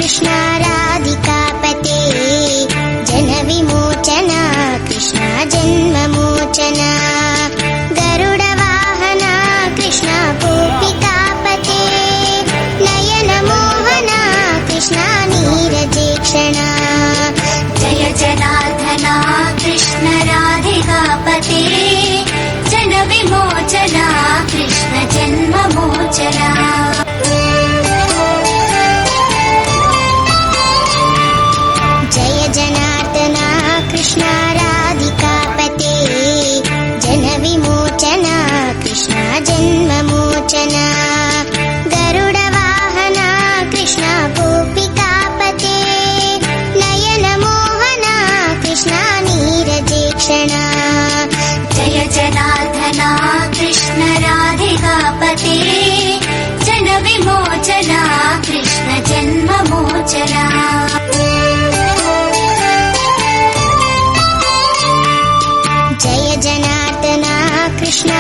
कृष्ण राधिकापते जन विमोचन कृष्ण जन्ममोचन गरुड वाहन कृष्ण गोपिकापते नयन मोहन कृष्ण नीरजेक्षण जय जनार्दन कृष्ण राधिकापते जन विमोचन कृष्ण जन्ममोचन जय जनार्दन कृष्ण राधिकापते जन विमोचन कृष्ण जन्ममोचन गरुड वाहन कृष्ण गोपिकापते नयन मोहन कृष्ण नीरजेक्षण जय जनार्दन कृष्ण राधिकापते जन विमोचन कृष्ण जन्ममोचन जय जनार्दन कृष्ण